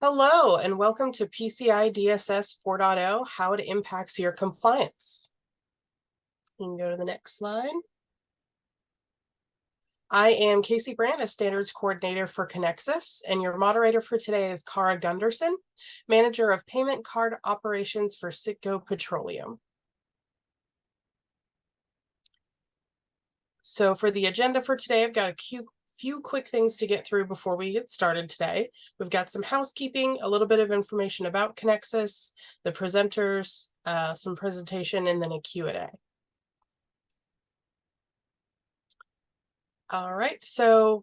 Hello, and welcome to PCI DSS 4.0, how it impacts your compliance. You can go to the next slide. I am Casey Brandt, a standards coordinator for Conexxus, and your moderator for today is Cara Gunderson, manager of payment card operations for Citgo Petroleum. So for the agenda for today, I've got a few quick things to get through before we get started today. We've got some housekeeping, a little bit of information about Conexxus, the presenters, some presentation, and then a Q&A. All right, so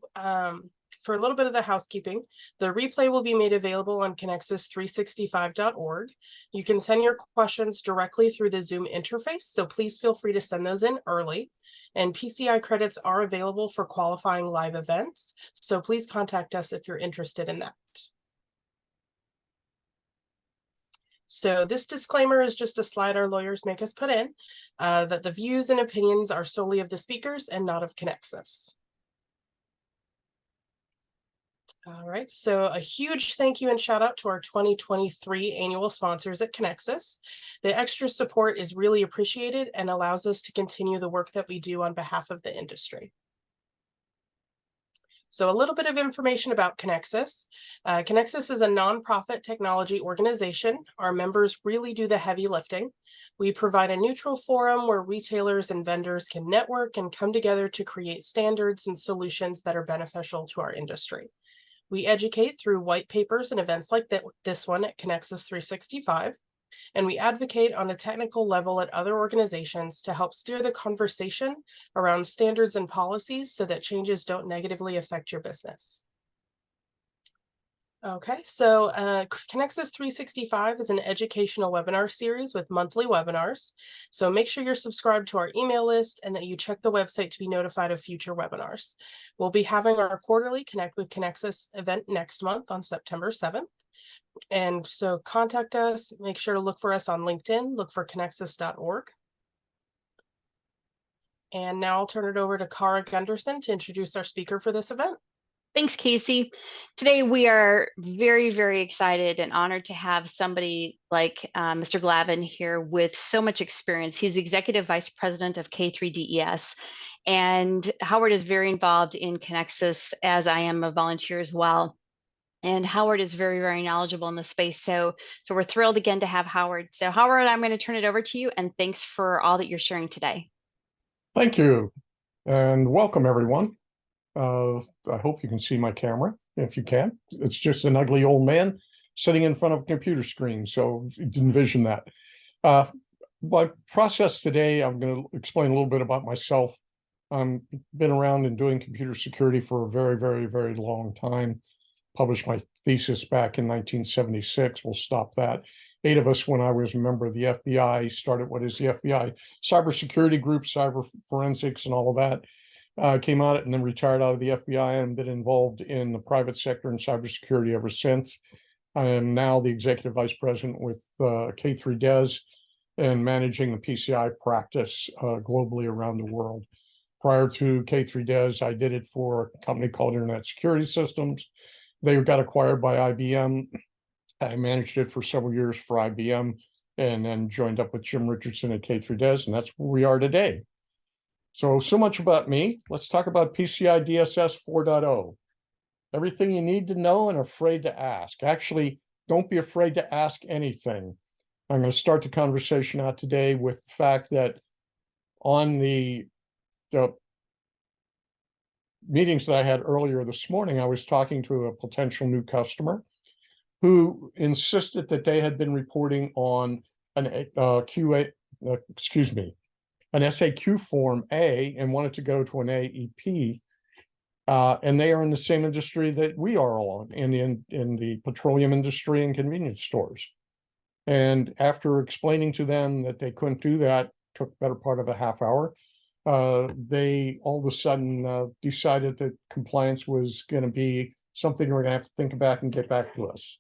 for a little bit of the housekeeping, the replay will be made available on Conexxus365.org. You can send your questions directly through the Zoom interface, so please feel free to send those in early. And PCI credits are available for qualifying live events, so please contact us if you're interested in that. So this disclaimer is just a slide our lawyers make us put in, that the views and opinions are solely of the speakers and not of Conexxus. All right, so a huge thank you and shout out to our 2023 annual sponsors at Conexxus. The extra support is really appreciated and allows us to continue the work that we do on behalf of the industry. So a little bit of information about Conexxus. Conexxus is a nonprofit technology organization. Our members really do the heavy lifting. We provide a neutral forum where retailers and vendors can network and come together to create standards and solutions that are beneficial to our industry. We educate through white papers and events like this one at Conexxus365. And we advocate on a technical level at other organizations to help steer the conversation around standards and policies so that changes don't negatively affect your business. Okay, so Conexxus365 is an educational webinar series with monthly webinars. So make sure you're subscribed to our email list and that you check the website to be notified of future webinars. We'll be having our quarterly Connect with Conexxus event next month on September 7th. And so contact us, make sure to look for us on LinkedIn, look for Conexxus.org. And now I'll turn it over to Cara Gunderson to introduce our speaker for this event. Thanks, Casey. Today we are very, very excited and honored to have somebody like Mr. Glavin here with so much experience. He's Executive Vice President of K3DES, and Howard is very involved in Conexxus, as I am a volunteer as well. And Howard is very, very knowledgeable in the space. So we're thrilled again to have Howard. So Howard, I'm going to turn it over to you, and thanks for all that you're sharing today. Thank you, and welcome everyone. I hope you can see my camera. If you can, it's just an ugly old man sitting in front of a computer screen. So envision that. My process today, I'm going to explain a little bit about myself. I've been around and doing computer security for a very, very, very long time. Published my thesis back in 1976. We'll stop that. 8 of us, when I was a member of the FBI, started what is the FBI cybersecurity group, cyber forensics, and all of that. Came out and then retired out of the FBI and been involved in the private sector and cybersecurity ever since. I am now the executive vice president with K3DES and managing the PCI practice globally around the world. Prior to K3DES, I did it for a company called Internet Security Systems. They got acquired by IBM. I managed it for several years for IBM and then joined up with Jim Richardson at K3DES, and that's where we are today. So much about me. Let's talk about PCI DSS 4.0. Everything you need to know and afraid to ask. Actually, don't be afraid to ask anything. I'm going to start the conversation out today with the fact that on the meetings that I had earlier this morning, I was talking to a potential new customer who insisted that they had been reporting on an SAQ form A and wanted to go to an AEP. And they are in the same industry that we are all in the petroleum industry and convenience stores. And after explaining to them that they couldn't do that, took better part of a half hour, they all of a sudden decided that compliance was going to be something we're going to have to think about and get back to us.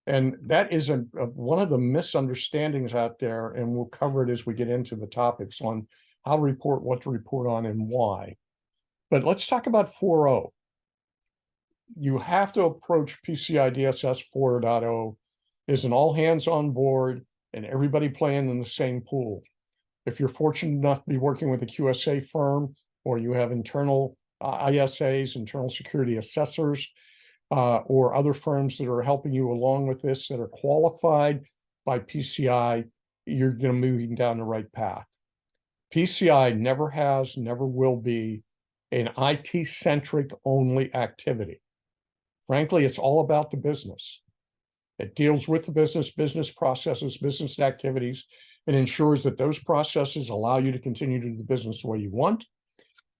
And that is one of the misunderstandings out there, and we'll cover it as we get into the topics on how to report, what to report on, and why. But let's talk about 4.0. you have to approach PCI DSS 4.0 as an all hands on board and everybody playing in the same pool. If you're fortunate enough to be working with a QSA firm, or you have internal ISAs, internal security assessors, or other firms that are helping you along with this that are qualified by PCI, you're going to moving down the right path. PCI never has, never will be an IT-centric only activity. Frankly, it's all about the business. It deals with the business processes, business activities, and ensures that those processes allow you to continue to do the business the way you want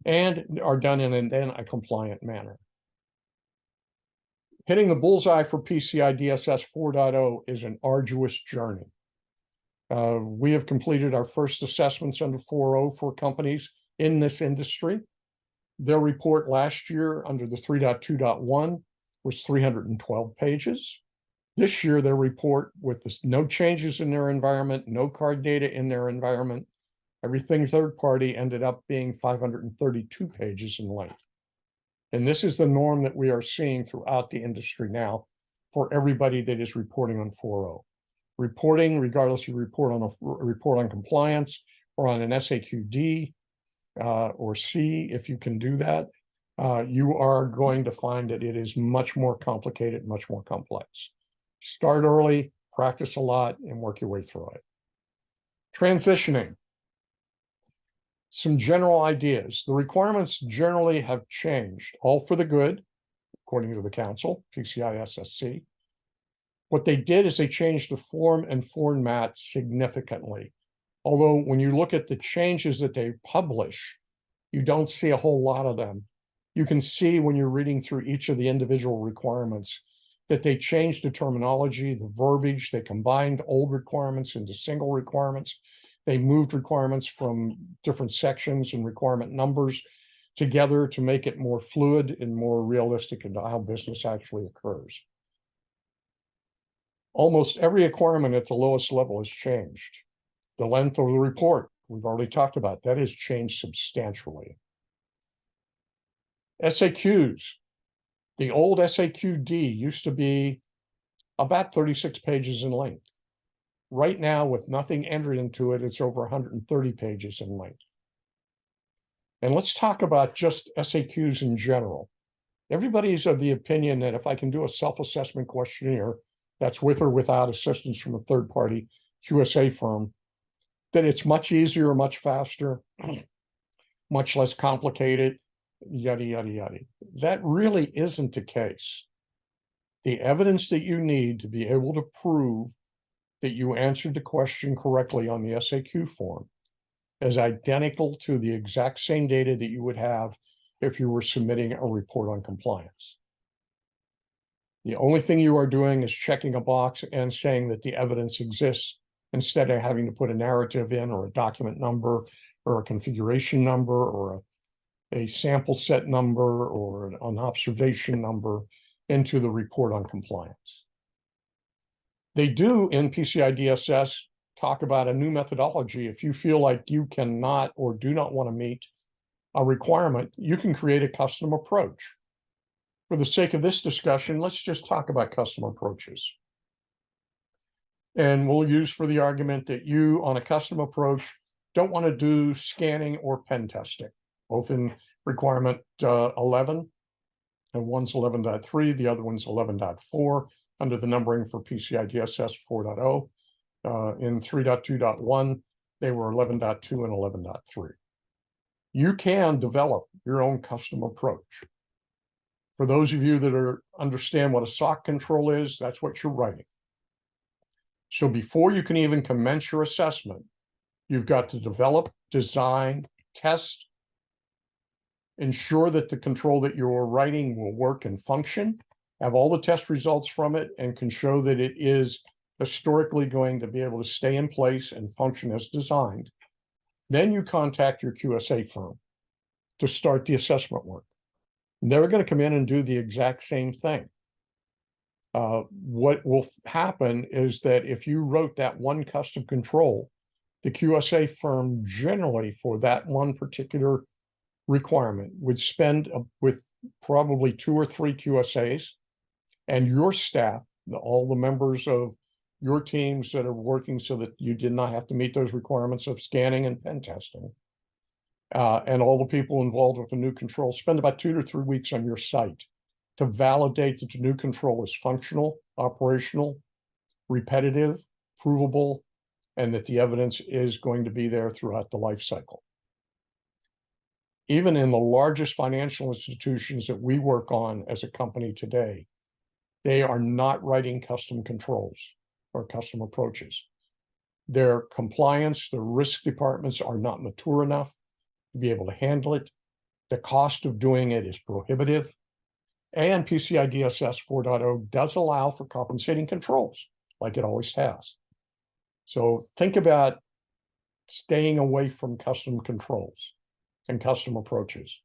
and are done in then a compliant manner. Hitting the bullseye for PCI DSS 4.0 is an arduous journey. We have completed our first assessments under 4.0 for companies in this industry. Their report last year under the 3.2.1 was 312 pages. This year, their report with no changes in their environment, no card data in their environment, everything third party ended up being 532 pages in length. And this is the norm that we are seeing throughout the industry now for everybody that is reporting on 4.0. Reporting, regardless if you report on compliance or on an SAQD or C, if you can do that, you are going to find that it is much more complicated, much more complex. Start early, practice a lot, and work your way through it. Transitioning. Some general ideas. The requirements generally have changed, all for the good, according to the council, PCI SSC. What they did is they changed the form and format significantly. Although when you look at the changes that they publish, you don't see a whole lot of them. You can see when you're reading through each of the individual requirements that they changed the terminology, the verbiage, they combined old requirements into single requirements. They moved requirements from different sections and requirement numbers together to make it more fluid and more realistic into how business actually occurs. Almost every requirement at the lowest level has changed. The length of the report, we've already talked about, that has changed substantially. SAQs. The old SAQD used to be about 36 pages in length. Right now, with nothing entered into it, it's over 130 pages in length. And let's talk about just SAQs in general. Everybody's of the opinion that if I can do a self-assessment questionnaire, that's with or without assistance from a third-party QSA firm, that it's much easier, much faster, much less complicated, yada, yada, yada. That really isn't the case. The evidence that you need to be able to prove that you answered the question correctly on the SAQ form is identical to the exact same data that you would have if you were submitting a report on compliance. The only thing you are doing is checking a box and saying that the evidence exists instead of having to put a narrative in or a document number or a configuration number or a sample set number or an observation number into the report on compliance. They do in PCI DSS talk about a new methodology. If you feel like you cannot or do not want to meet a requirement, you can create a custom approach. For the sake of this discussion, let's just talk about custom approaches. And we'll use for the argument that you, on a custom approach, don't want to do scanning or pen testing, both in requirement 11, and one's 11.3, the other one's 11.4, under the numbering for PCI DSS 4.0. In 3.2.1, they were 11.2 and 11.3. You can develop your own custom approach. For those of you that understand what a SOC control is, that's what you're writing. So before you can even commence your assessment, you've got to develop, design, test, ensure that the control that you're writing will work and function, have all the test results from it, and can show that it is historically going to be able to stay in place and function as designed. Then you contact your QSA firm to start the assessment work. They're going to come in and do the exact same thing. What will happen is that if you wrote that one custom control, the QSA firm generally for that one particular requirement would spend with probably 2 or 3 QSAs, and your staff, all the members of your teams that are working so that you did not have to meet those requirements of scanning and pen testing, and all the people involved with the new control, spend about 2 to 3 weeks on your site to validate that the new control is functional, operational, repetitive, provable, and that the evidence is going to be there throughout the life cycle. Even in the largest financial institutions that we work on as a company today, they are not writing custom controls or custom approaches. Their compliance, their risk departments are not mature enough to be able to handle it. The cost of doing it is prohibitive. And PCI DSS 4.0 does allow for compensating controls, like it always has. So think about staying away from custom controls and custom approaches.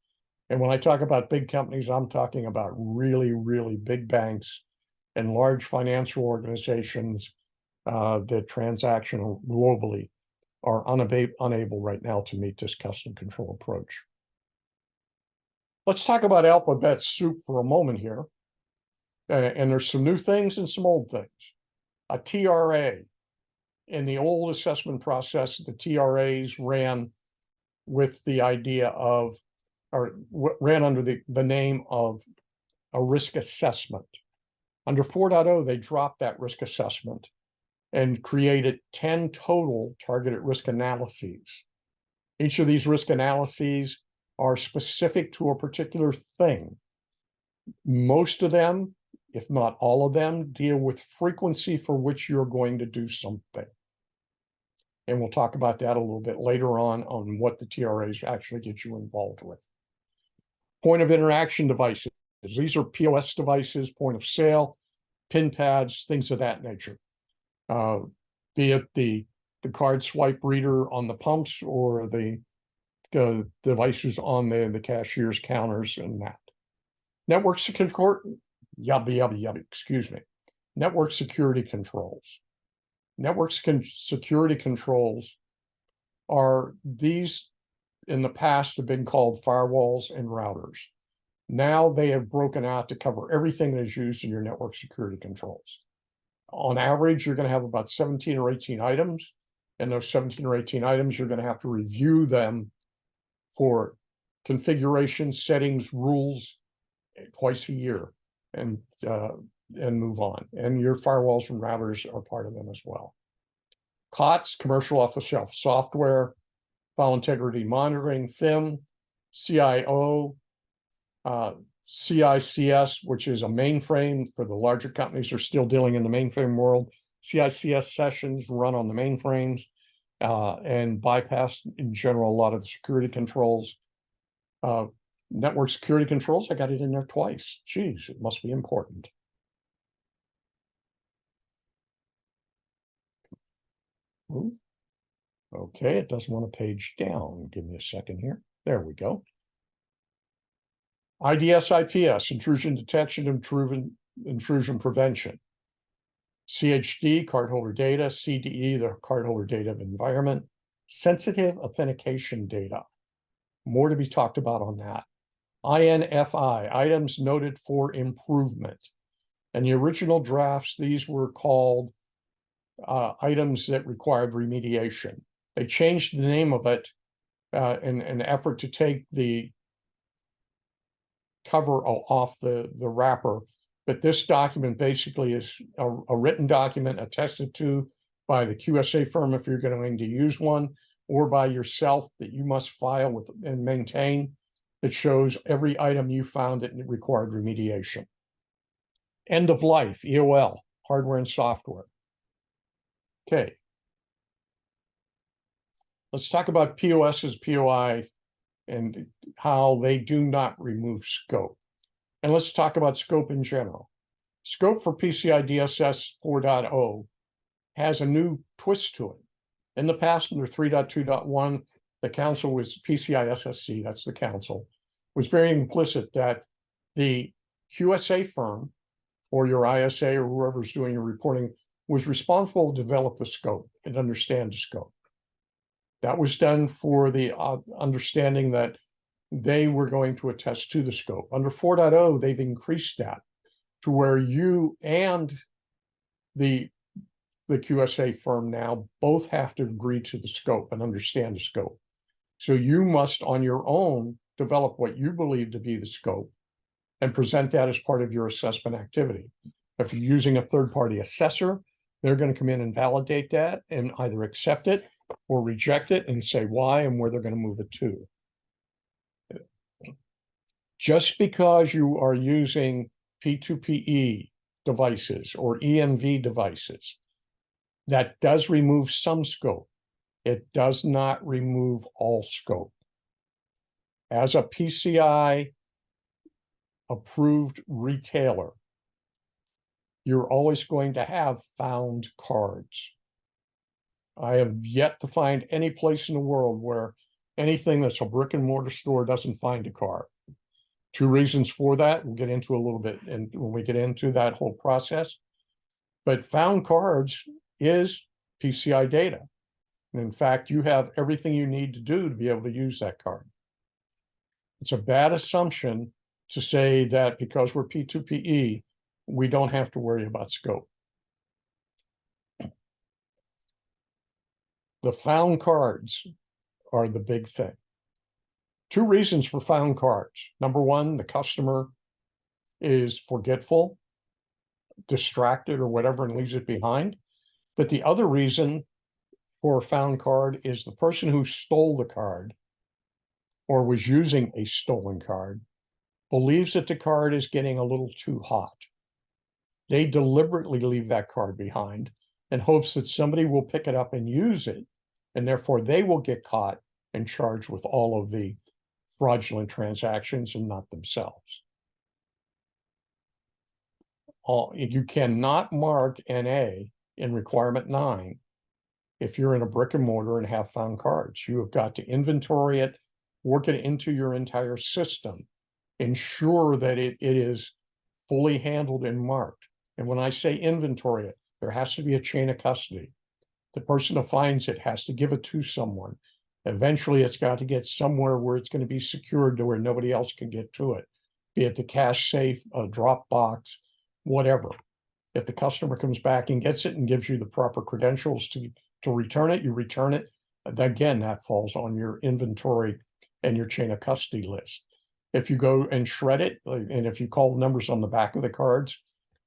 And when I talk about big companies, I'm talking about really, really big banks and large financial organizations that transaction globally are unable right now to meet this custom control approach. Let's talk about alphabet soup for a moment here. And there's some new things and some old things. A TRA. In the old assessment process, the TRAs ran with the idea of, or ran under the name of a risk assessment. Under 4.0, they dropped that risk assessment and created 10 total targeted risk analyses. Each of these risk analyses are specific to a particular thing. Most of them, if not all of them, deal with frequency for which you're going to do something. And we'll talk about that a little bit later on what the TRAs actually get you involved with. Point of interaction devices. These are POS devices, point of sale, pin pads, things of that nature. Be it the card swipe reader on the pumps or the devices on the cashier's counters and that. Network security, excuse me. Network security controls. Network security controls are these in the past have been called firewalls and routers. Now they have broken out to cover everything that is used in your network security controls. On average, you're going to have about 17 or 18 items, and those 17 or 18 items, you're going to have to review them for configuration, settings, rules twice a year and move on. And your firewalls and routers are part of them as well. COTS, commercial off-the-shelf software, file integrity monitoring, FIM, CIO, CICS, which is a mainframe for the larger companies who are still dealing in the mainframe world. CICS sessions run on the mainframes and bypass, in general, a lot of the security controls. Network security controls, I got it in there twice. Geez, it must be important. Ooh. Okay, it doesn't want to page down. Give me a second here. There we go. IDS, IPS, intrusion detection, intrusion prevention. CHD, cardholder data. CDE, the cardholder data of environment. Sensitive authentication data. More to be talked about on that. INFI, items noted for improvement. And the original drafts, these were called items that required remediation. They changed the name of it in an effort to take the cover off the wrapper. But this document basically is a written document attested to by the QSA firm if you're going to use one, or by yourself that you must file with and maintain, that shows every item you found that required remediation. End of life, EOL, hardware and software. Okay. Let's talk about POS's POI and how they do not remove scope. And let's talk about scope in general. Scope for PCI DSS 4.0 has a new twist to it. In the past, under 3.2.1, the council was PCI SSC, that's the council, was very implicit that the QSA firm or your ISA or whoever's doing your reporting was responsible to develop the scope and understand the scope. That was done for the understanding that they were going to attest to the scope. Under 4.0, they've increased that to where you and the QSA firm now both have to agree to the scope and understand the scope. So you must, on your own, develop what you believe to be the scope and present that as part of your assessment activity. If you're using a third-party assessor, they're going to come in and validate that and either accept it or reject it and say why and where they're going to move it to. Just because you are using P2PE devices or EMV devices, that does remove some scope. It does not remove all scope. As a PCI approved retailer, you're always going to have found cards. I have yet to find any place in the world where anything that's a brick and mortar store doesn't find a card. Two reasons for that, we'll get into a little bit and when we get into that whole process. But found cards is PCI data. And in fact, you have everything you need to do to be able to use that card. It's a bad assumption to say that because we're P2PE, we don't have to worry about scope. The found cards are the big thing. Two reasons for found cards. Number one, the customer is forgetful, distracted, or whatever, and leaves it behind. But the other reason for a found card is the person who stole the card or was using a stolen card believes that the card is getting a little too hot. They deliberately leave that card behind in hopes that somebody will pick it up and use it, and therefore they will get caught and charged with all of the fraudulent transactions and not themselves. You cannot mark NA in requirement 9 if you're in a brick and mortar and have found cards. You have got to inventory it, work it into your entire system, ensure that it is fully handled and marked. And when I say inventory it, there has to be a chain of custody. The person who finds it has to give it to someone. Eventually, it's got to get somewhere where it's going to be secured to where nobody else can get to it, be it the cash safe, a drop box, whatever. If the customer comes back and gets it and gives you the proper credentials to return it, you return it. Again, that falls on your inventory and your chain of custody list. If you go and shred it, and if you call the numbers on the back of the cards,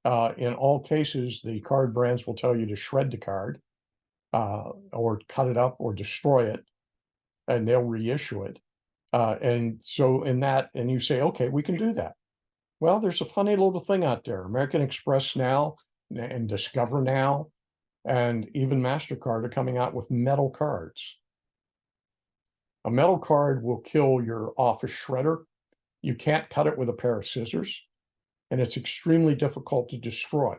in all cases, the card brands will tell you to shred the card or cut it up or destroy it, and they'll reissue it. And so in that, and you say, okay, we can do that. Well, there's a funny little thing out there. American Express now and Discover now and even MasterCard are coming out with metal cards. A metal card will kill your office shredder. You can't cut it with a pair of scissors, and it's extremely difficult to destroy,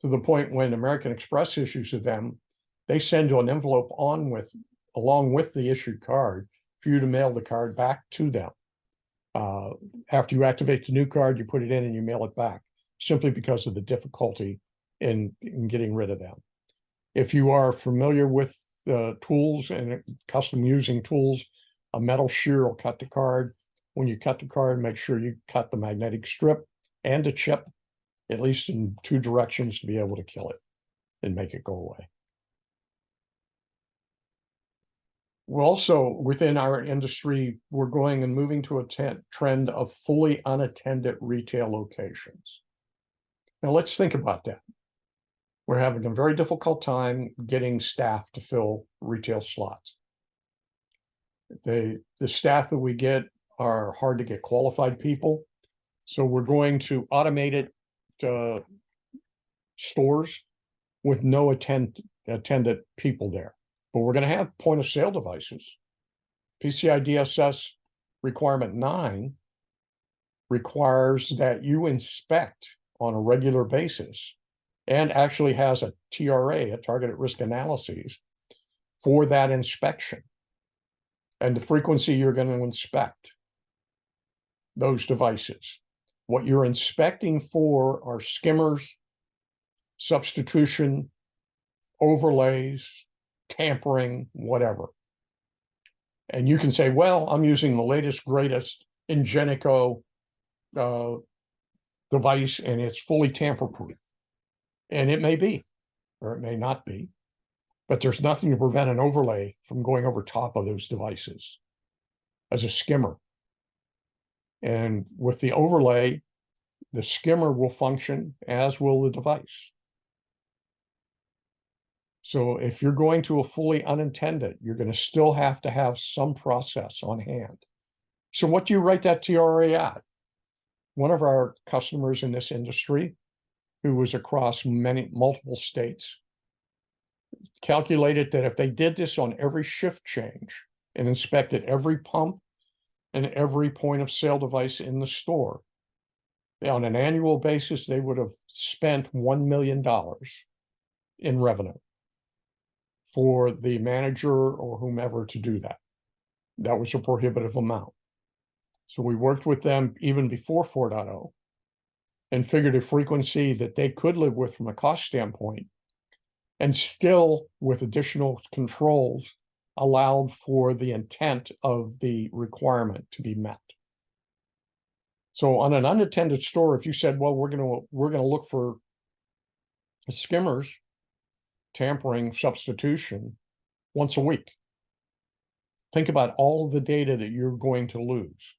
to the point when American Express issues to them, they send you an envelope along with the issued card for you to mail the card back to them. After you activate the new card, you put it in and you mail it back, simply because of the difficulty in getting rid of them. If you are familiar with tools and custom using tools, a metal shear will cut the card. When you cut the card, make sure you cut the magnetic strip and the chip, at least in 2 directions, to be able to kill it and make it go away. We're also, within our industry, we're going and moving to a trend of fully unattended retail locations. Now let's think about that. We're having a very difficult time getting staff to fill retail slots. The staff that we get are hard to get qualified people. So we're going to automate it stores with no attended people there. But we're going to have point of sale devices. PCI DSS requirement 9 requires that you inspect on a regular basis and actually has a TRA, a targeted risk analysis, for that inspection and the frequency you're going to inspect those devices. What you're inspecting for are skimmers, substitution, overlays, tampering, whatever. And you can say, well, I'm using the latest, greatest Ingenico device, and it's fully tamper-proof. And it may be, or it may not be, but there's nothing to prevent an overlay from going over top of those devices as a skimmer. And with the overlay, the skimmer will function, as will the device. So if you're going to a fully unintended, you're going to still have to have some process on hand. So what do you write that TRA at? One of our customers in this industry, who was across multiple states, calculated that if they did this on every shift change and inspected every pump and every point of sale device in the store, on an annual basis, they would have spent $1 million in revenue for the manager or whomever to do that. That was a prohibitive amount. So we worked with them even before 4.0 and figured a frequency that they could live with from a cost standpoint, and still with additional controls allowed for the intent of the requirement to be met. So on an unattended store, if you said, well, we're gonna look for skimmers, tampering, substitution once a week, think about all the data that you're going to lose.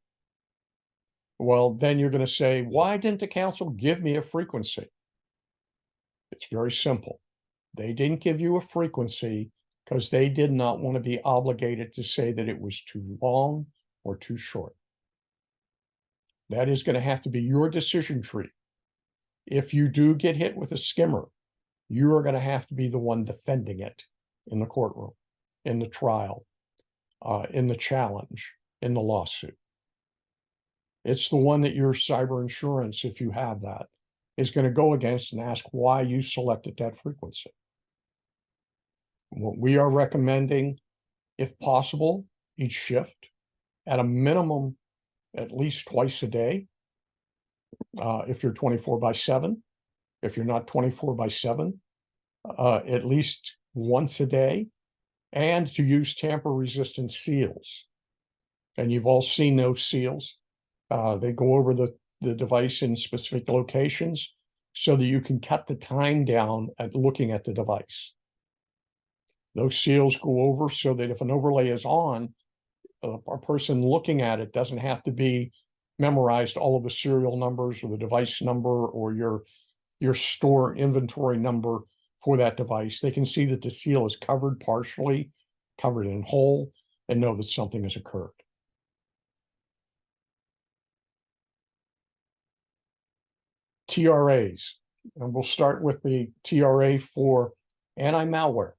Well, then you're going to say, why didn't the council give me a frequency? It's very simple. They didn't give you a frequency because they did not want to be obligated to say that it was too long or too short. That is going to have to be your decision tree. If you do get hit with a skimmer, you are going to have to be the one defending it in the courtroom, in the trial, in the challenge, in the lawsuit. It's the one that your cyber insurance, if you have that, is going to go against and ask why you selected that frequency. What we are recommending, if possible, each shift, at a minimum, at least twice a day. If you're 24/7, if you're not 24/7, at least once a day, and to use tamper-resistant seals. And you've all seen those seals. They go over the device in specific locations so that you can cut the time down at looking at the device. Those seals go over so that if an overlay is on, a person looking at it doesn't have to be memorized all of the serial numbers or the device number or your store inventory number for that device. They can see that the seal is covered partially, covered in whole, and know that something has occurred. TRAs, and we'll start with the TRA for anti-malware.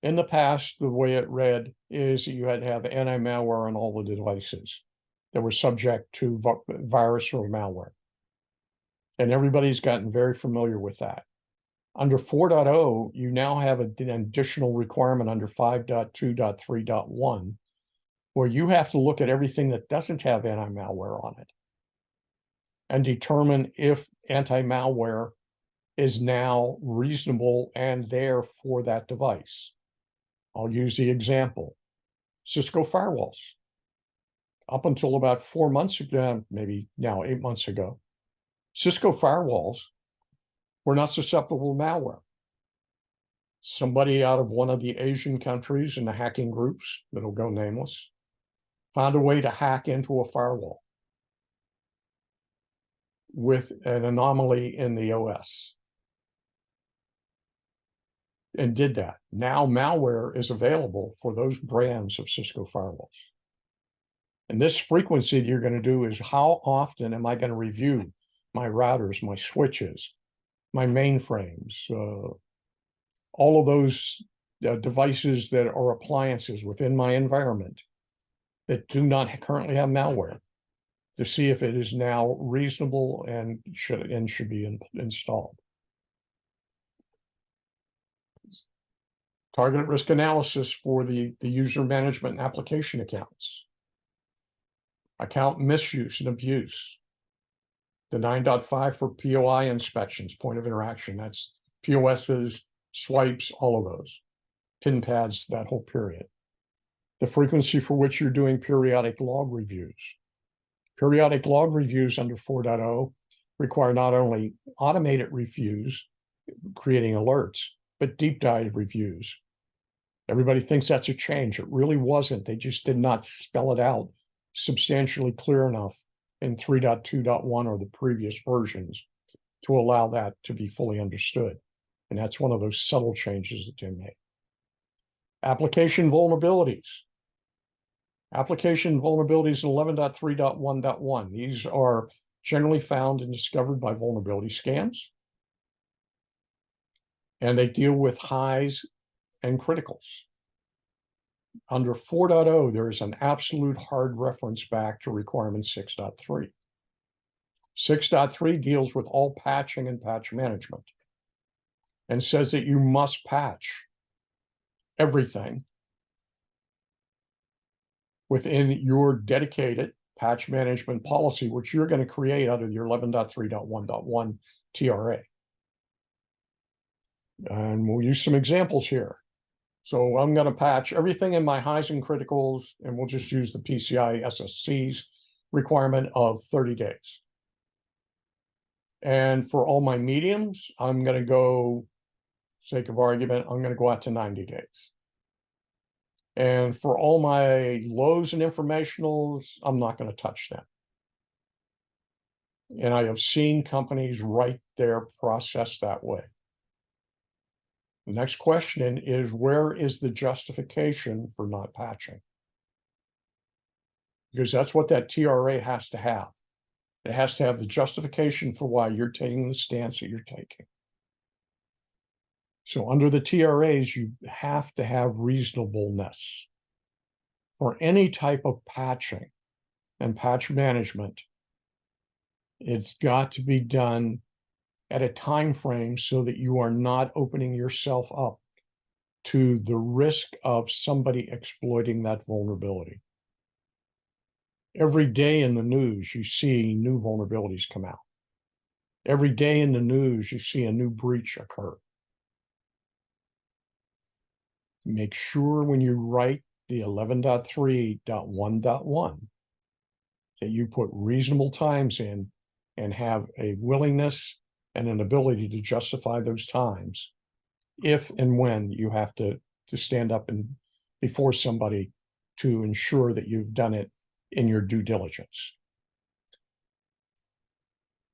In the past, the way it read is that you had to have anti-malware on all the devices that were subject to virus or malware. And everybody's gotten very familiar with that. Under 4.0, you now have an additional requirement under 5.2.3.1, where you have to look at everything that doesn't have anti-malware on it and determine if anti-malware is now reasonable and there for that device. I'll use the example. Cisco firewalls. Up until about 4 months ago, maybe now 8 months ago, Cisco firewalls were not susceptible to malware. Somebody out of one of the Asian countries in the hacking groups that'll go nameless found a way to hack into a firewall with an anomaly in the OS and did that. Now malware is available for those brands of Cisco firewalls. And this frequency that you're going to do is how often am I going to review my routers, my switches, my mainframes, all of those devices that are appliances within my environment that do not currently have malware, to see if it is now reasonable and should be installed. Target risk analysis for the user management and application accounts. Account misuse and abuse. The 9.5 for POI inspections, point of interaction. That's POSs, swipes, all of those. Pin pads, that whole period. the frequency for which you're doing periodic log reviews. Periodic log reviews under 4.0 require not only automated reviews, creating alerts, but deep dive reviews. Everybody thinks that's a change. It really wasn't. They just did not spell it out substantially clear enough in 3.2.1 or the previous versions to allow that to be fully understood. And that's one of those subtle changes that they made. Application vulnerabilities. Application vulnerabilities in 11.3.1.1. These are generally found and discovered by vulnerability scans. And they deal with highs and criticals. Under 4.0, there is an absolute hard reference back to requirement 6.3. 6.3 deals with all patching and patch management and says that you must patch everything within your dedicated patch management policy, which you're going to create out of your 11.3.1.1 TRA. And we'll use some examples here. So I'm going to patch everything in my highs and criticals, and we'll just use the PCI SSC's requirement of 30 days. And for all my mediums, I'm going to go, sake of argument, I'm going to go out to 90 days. And for all my lows and informationals, I'm not going to touch them. And I have seen companies write their process that way. The next question is, where is the justification for not patching? Because that's what that TRA has to have. It has to have the justification for why you're taking the stance that you're taking. So under the TRAs, you have to have reasonableness for any type of patching and patch management. It's got to be done at a time frame so that you are not opening yourself up to the risk of somebody exploiting that vulnerability. Every day in the news, you see new vulnerabilities come out. Every day in the news, you see a new breach occur. Make sure when you write the 11.3.1.1 that you put reasonable times in and have a willingness and an ability to justify those times if and when you have to stand up and before somebody to ensure that you've done it in your due diligence.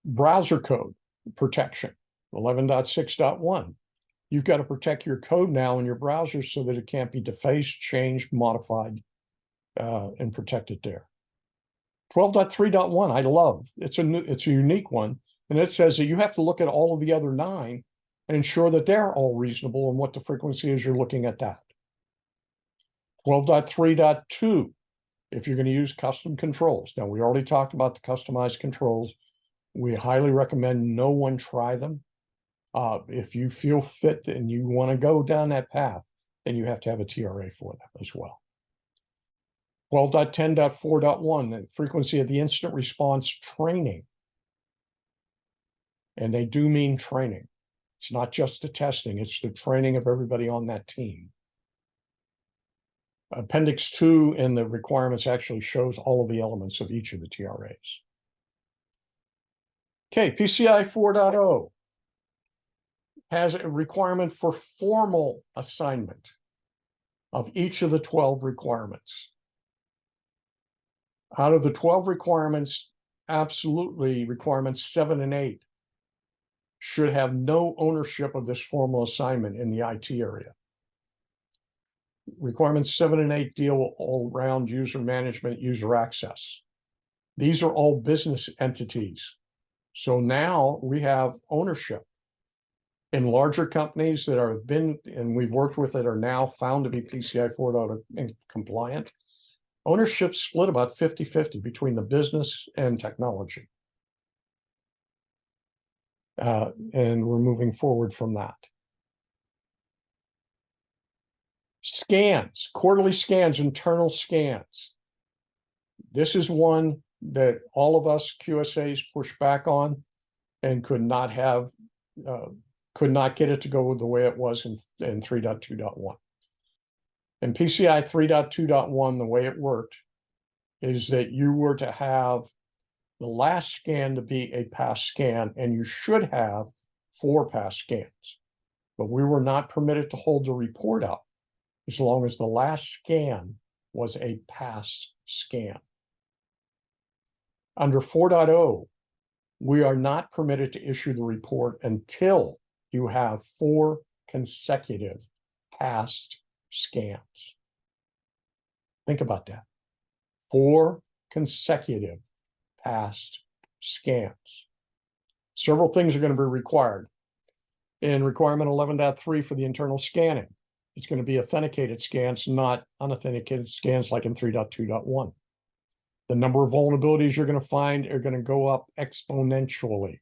Browser code protection, 11.6.1. You've got to protect your code now in your browser so that it can't be defaced, changed, modified, and protected there. 12.3.1, I love. It's a unique one. And it says that you have to look at all of the other 9 and ensure that they're all reasonable and what the frequency is you're looking at that. 12.3.2, if you're going to use custom controls. Now, we already talked about the customized controls. We highly recommend no one try them. If you feel fit and you want to go down that path, then you have to have a TRA for that as well. 12.10.4.1, the frequency of the incident response training. And they do mean training. It's not just the testing, it's the training of everybody on that team. Appendix 2 in the requirements actually shows all of the elements of each of the TRAs. Okay, PCI 4.0 has a requirement for formal assignment of each of the 12 requirements. Out of the 12 requirements, absolutely requirements 7 and 8 should have no ownership of this formal assignment in the IT area. Requirements 7 and 8 deal all around user management, user access. These are all business entities. So now we have ownership. In larger companies that have been, and we've worked with, that are now found to be PCI 4.0 compliant, ownership split about 50-50 between the business and technology. And we're moving forward from that. Scans, quarterly scans, internal scans. This is one that all of us QSAs push back on and could not get it to go the way it was in 3.2.1. In PCI 3.2.1, the way it worked is that you were to have the last scan to be a pass scan, and you should have 4 pass scans. But we were not permitted to hold the report up as long as the last scan was a pass scan. Under 4.0, we are not permitted to issue the report until you have 4 consecutive passed scans. Think about that. 4 consecutive passed scans. Several things are going to be required. In requirement 11.3 for the internal scanning, it's going to be authenticated scans, not unauthenticated scans like in 3.2.1. The number of vulnerabilities you're going to find are going to go up exponentially.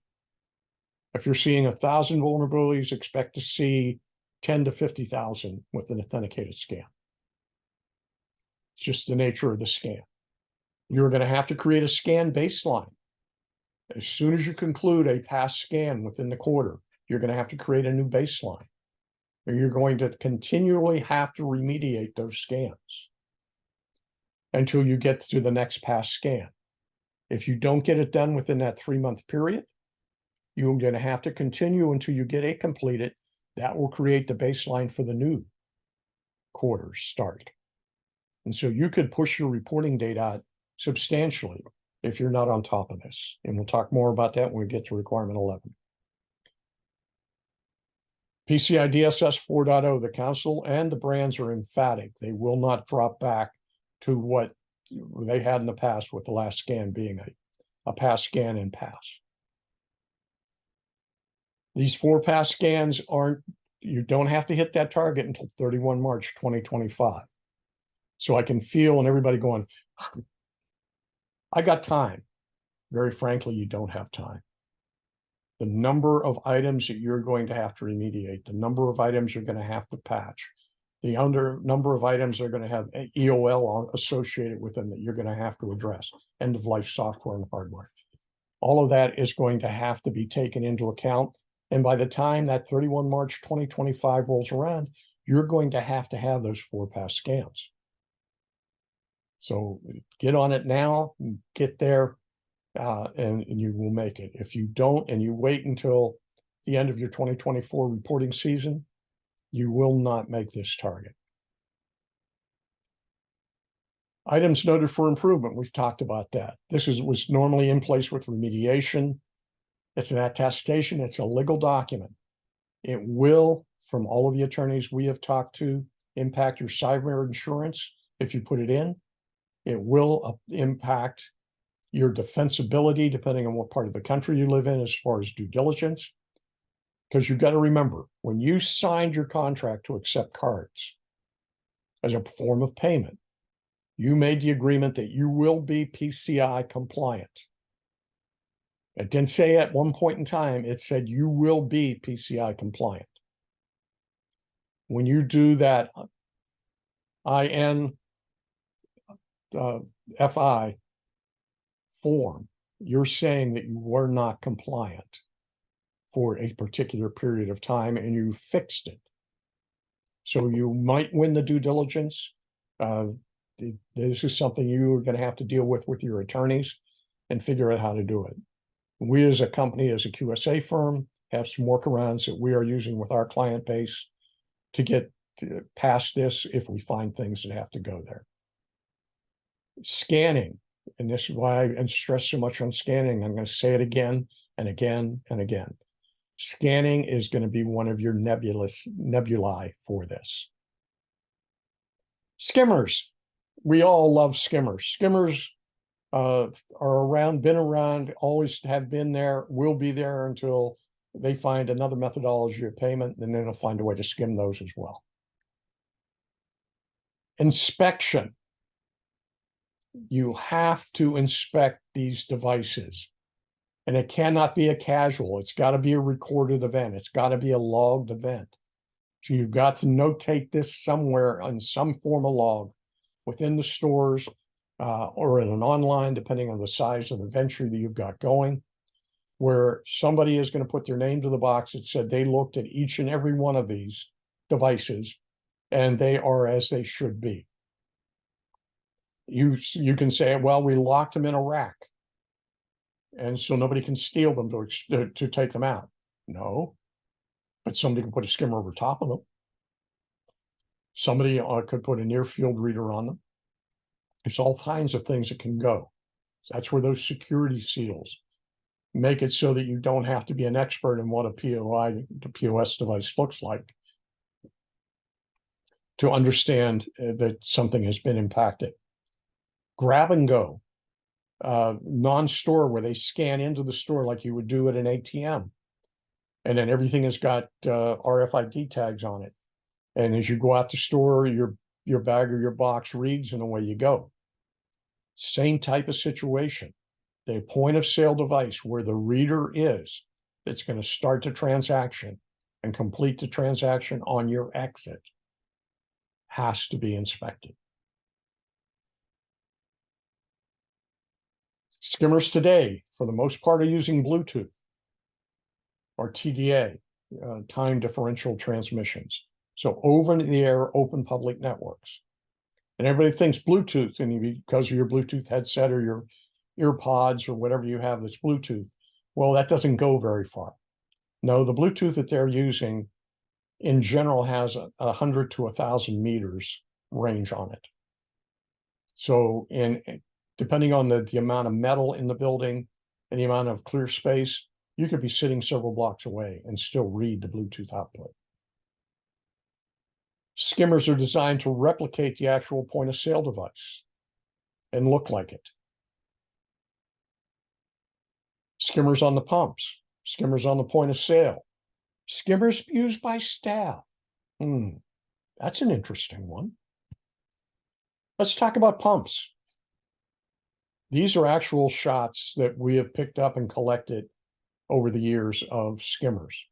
If you're seeing 1,000 vulnerabilities, expect to see 10 to 50,000 with an authenticated scan. It's just the nature of the scan. You're going to have to create a scan baseline. As soon as you conclude a past scan within the quarter, you're going to have to create a new baseline. Or you're going to continually have to remediate those scans until you get to the next past scan. If you don't get it done within that 3-month period, you're going to have to continue until you get it completed. That will create the baseline for the new quarter start. And so you could push your reporting date out substantially if you're not on top of this. And we'll talk more about that when we get to requirement 11. PCI DSS 4.0, the council and the brands are emphatic. They will not drop back to what they had in the past, with the last scan being a pass scan and pass. These 4 pass scans you don't have to hit that target until 31 March 2025. So I can feel and everybody going, I got time. Very frankly, you don't have time. The number of items that you're going to have to remediate, the number of items you're going to have to patch, the number of items are going to have EOL associated with them that you're going to have to address, end of life software and hardware. All of that is going to have to be taken into account. And by the time that 31 March 2025 rolls around, you're going to have those 4 pass scans. So get on it now, get there, and you will make it. If you don't, and you wait until the end of your 2024 reporting season, you will not make this target. Items noted for improvement, we've talked about that. This was normally in place with remediation. It's an attestation, it's a legal document. It will, from all of the attorneys we have talked to, impact your cyber insurance if you put it in. It will impact your defensibility, depending on what part of the country you live in, as far as due diligence. Because you've got to remember, when you signed your contract to accept cards as a form of payment, you made the agreement that you will be PCI compliant. It didn't say at one point in time, it said you will be PCI compliant. When you do that FI form, you're saying that you were not compliant for a particular period of time and you fixed it. So you might win the due diligence. This is something you're going to have to deal with your attorneys and figure out how to do it. We as a company, as a QSA firm, have some workarounds that we are using with our client base to get past this if we find things that have to go there. Scanning, and this is why I stress so much on scanning. I'm going to say it again and again and again. Scanning is going to be one of your nebulae for this. Skimmers. We all love skimmers. Skimmers are around, been around, always have been there, will be there until they find another methodology of payment, and then they'll find a way to skim those as well. Inspection. You have to inspect these devices. And it cannot be a casual. It's got to be a recorded event. It's got to be a logged event. So you've got to notate this somewhere in some form of log within the stores or in an online, depending on the size of the venture that you've got going, where somebody is going to put their name to the box that said they looked at each and every one of these devices and they are as they should be. You can say, well, we locked them in a rack, and so nobody can steal them to take them out. No, but somebody can put a skimmer over top of them. Somebody could put a near field reader on them. There's all kinds of things that can go. That's where those security seals make it so that you don't have to be an expert in what a POS device looks like to understand that something has been impacted. Grab and go, non-store, where they scan into the store like you would do at an ATM. And then everything has got RFID tags on it. And as you go out the store, your bag or your box reads and away you go. Same type of situation. The point of sale device where the reader is that's going to start the transaction and complete the transaction on your exit has to be inspected. Skimmers today, for the most part, are using Bluetooth or TDA, time differential transmissions. So over the air, open public networks. And everybody thinks Bluetooth, and because of your Bluetooth headset or your earpods or whatever you have that's Bluetooth, well, that doesn't go very far. No, the Bluetooth that they're using in general has 100 to 1,000 meters range on it. So depending on the amount of metal in the building and the amount of clear space, you could be sitting several blocks away and still read the Bluetooth output. Skimmers are designed to replicate the actual point of sale device and look like it. Skimmers on the pumps, skimmers on the point of sale, skimmers used by staff. That's an interesting one. Let's talk about pumps. These are actual shots that we have picked up and collected over the years of skimmers.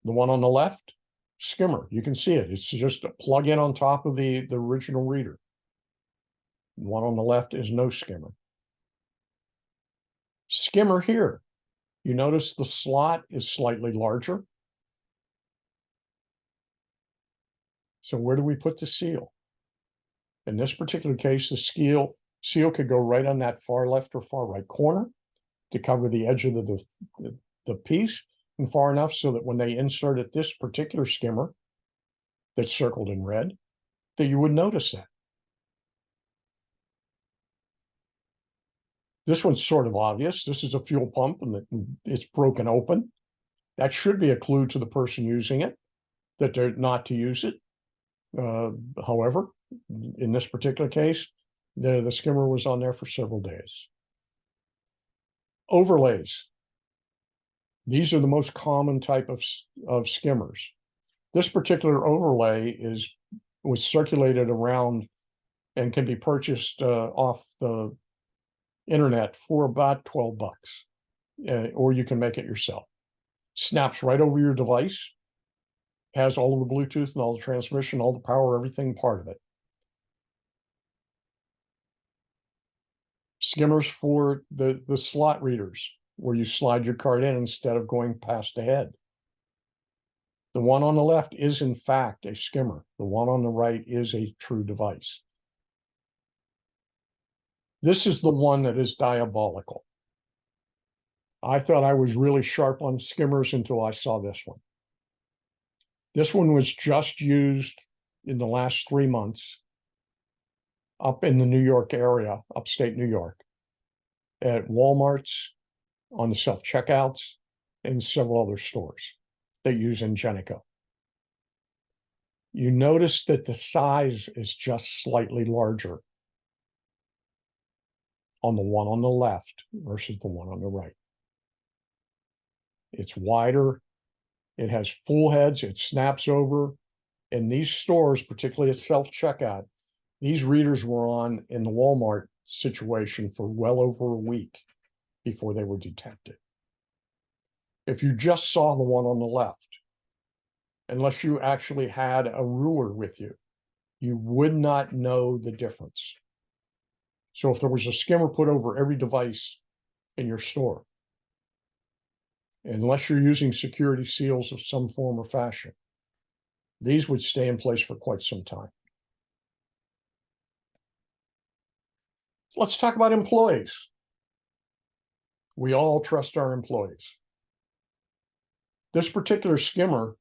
The one on the left, skimmer, you can see it. It's just a plug in on top of the original reader. The one on the left is no skimmer. Skimmer here, you notice the slot is slightly larger. So where do we put the seal? In this particular case, the seal could go right on that far left or far right corner to cover the edge of the piece, and far enough so that when they insert at this particular skimmer that's circled in red, that you would notice that. This one's sort of obvious. This is a fuel pump and it's broken open. That should be a clue to the person using it that they're not to use it. However, in this particular case, the skimmer was on there for several days. Overlays. These are the most common type of skimmers. This particular overlay was circulated around and can be purchased off the internet for about $12, or you can make it yourself. Snaps right over your device, has all of the Bluetooth and all the transmission, all the power, everything part of it. Skimmers for the slot readers, where you slide your card in instead of going past the head. The one on the left is in fact a skimmer. The one on the right is a true device. This is the one that is diabolical. I thought I was really sharp on skimmers until I saw this one. This one was just used in the last 3 months up in the New York area, upstate New York, at Walmart's, on the self-checkouts, and several other stores that use Ingenico. You notice that the size is just slightly larger on the one on the left versus the one on the right. It's wider, it has full heads, it snaps over. In these stores, particularly at self-checkout, these readers were on in the Walmart situation for well over a week before they were detected. If you just saw the one on the left, unless you actually had a ruler with you, you would not know the difference. So if there was a skimmer put over every device in your store, unless you're using security seals of some form or fashion, These would stay in place for quite some time. Let's talk about employees. We all trust our employees. This particular skimmer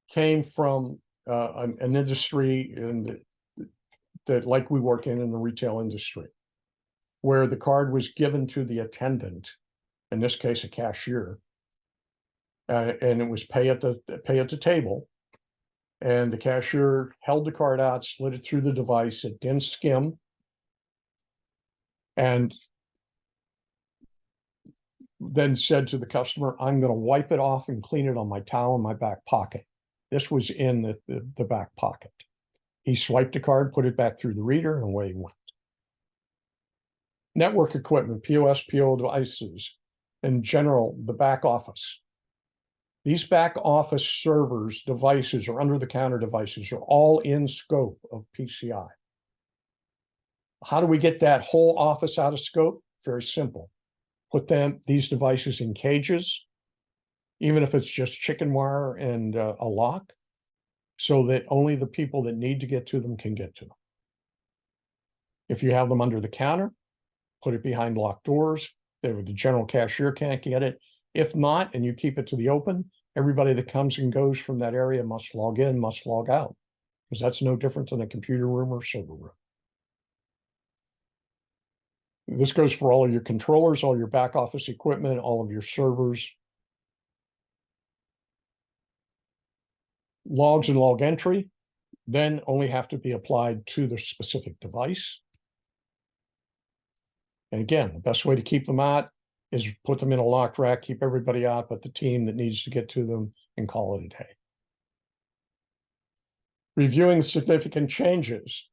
came from an industry that like we work in the retail industry, where the card was given to the attendant, in this case a cashier, and it was pay at the table, and the cashier held the card out, slid it through the device, it didn't skim, and then said to the customer, I'm going to wipe it off and clean it on my towel in my back pocket. This was in the back pocket. He swiped the card, put it back through the reader, and away he went. Network equipment, POS, PO devices, in general, the back office. These back office servers, devices, or under-the-counter devices are all in scope of PCI. How do we get that whole office out of scope? Very simple. Put these devices in cages, even if it's just chicken wire and a lock, so that only the people that need to get to them can get to them. If you have them under the counter, put it behind locked doors. The general cashier can't get it. If not, and you keep it to the open, everybody that comes and goes from that area must log in, must log out, because that's no different than a computer room or server room. This goes for all of your controllers, all your back office equipment, all of your servers. Logs and log entry then only have to be applied to the specific device. And again, the best way to keep them out is put them in a locked rack, keep everybody out but the team that needs to get to them, and call it a day. Reviewing significant changes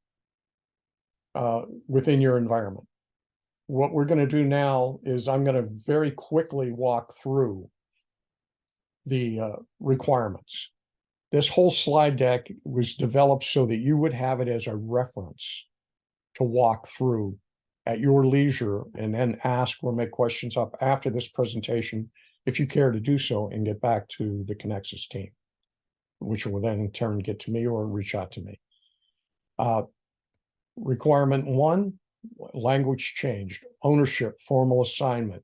within your environment. What we're going to do now is I'm going to very quickly walk through the requirements. This whole slide deck was developed so that you would have it as a reference to walk through at your leisure, and then ask or make questions up after this presentation, if you care to do so, and get back to the Conexxus team, which will then in turn get to me or reach out to me. Requirement 1, language changed, ownership, formal assignment,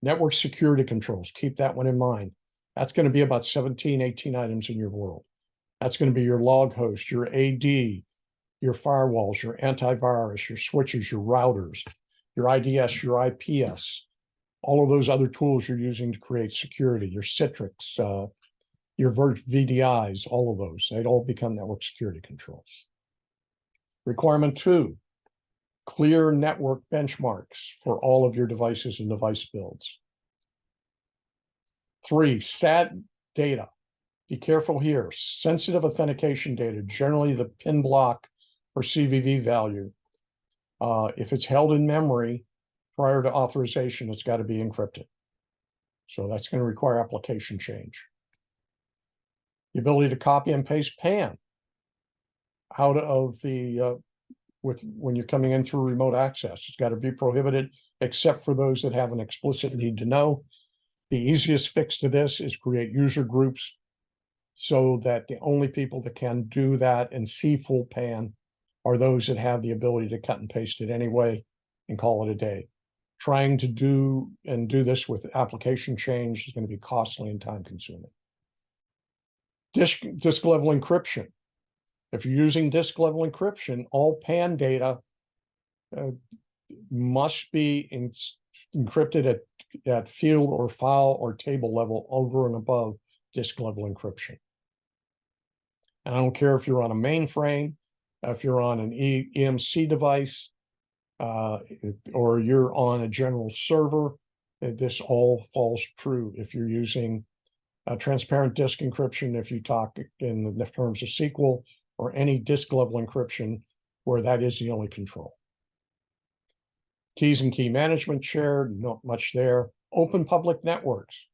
network security controls. Keep that one in mind. That's going to be about 17, 18 items in your world. That's going to be your log host, your AD, your firewalls, your antivirus, your switches, your routers, your IDS, your IPS, all of those other tools you're using to create security, your Citrix, your VDIs, all of those, they'd all become network security controls. Requirement 2, clear network benchmarks for all of your devices and device builds. 3, SAT data. Be careful here. Sensitive authentication data, generally the PIN block or CVV value. If it's held in memory prior to authorization, it's got to be encrypted. So that's going to require application change. The ability to copy and paste PAN out of the when you're coming in through remote access. It's got to be prohibited except for those that have an explicit need to know. The easiest fix to this is create user groups so that the only people that can do that and see full PAN are those that have the ability to cut and paste it anyway and call it a day. Trying to do this with application change is going to be costly and time consuming. Disk level encryption. If you're using disk level encryption, all PAN data must be encrypted at field or file or table level over and above disk level encryption. And I don't care if you're on a mainframe, if you're on an EMC device, or you're on a general server, this all falls true. If you're using transparent disk encryption, if you talk in the terms of SQL, or any disk level encryption where that is the only control. Keys and key management shared, not much there. Open public networks.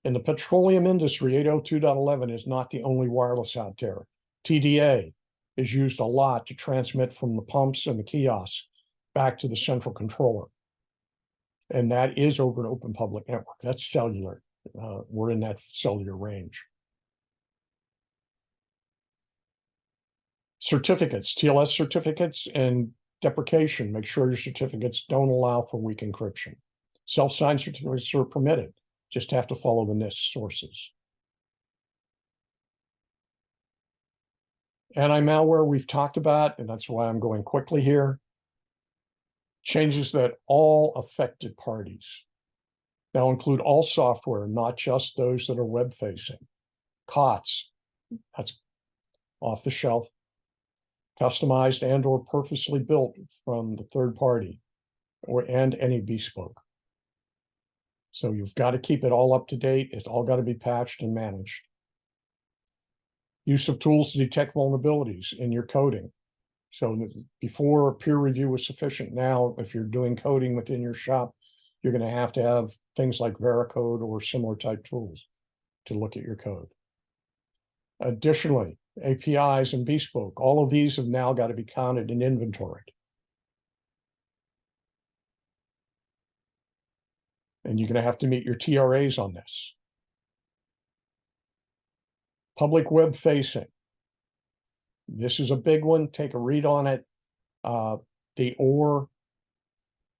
In the petroleum industry, 802.11 is not the only wireless out there. TDA is used a lot to transmit from the pumps and the kiosks back to the central controller. And that is over an open public network. That's cellular. We're in that cellular range. Certificates, TLS certificates and deprecation. Make sure your certificates don't allow for weak encryption. Self-signed certificates are permitted. Just have to follow the NIST sources. Anti-malware we've talked about, and that's why I'm going quickly here. Changes that all affected parties now include all software, not just those that are web-facing. COTS, that's off the shelf, customized and or purposely built from the third party, and any bespoke. So you've got to keep it all up to date. It's all got to be patched and managed. Use of tools to detect vulnerabilities in your coding. So before peer review was sufficient, now if you're doing coding within your shop, you're going to have things like Veracode or similar type tools to look at your code. Additionally, APIs and bespoke, all of these have now got to be counted and inventoried. And you're going to have to meet your TRAs on this. Public web facing. This is a big one. Take a read on it. The OR,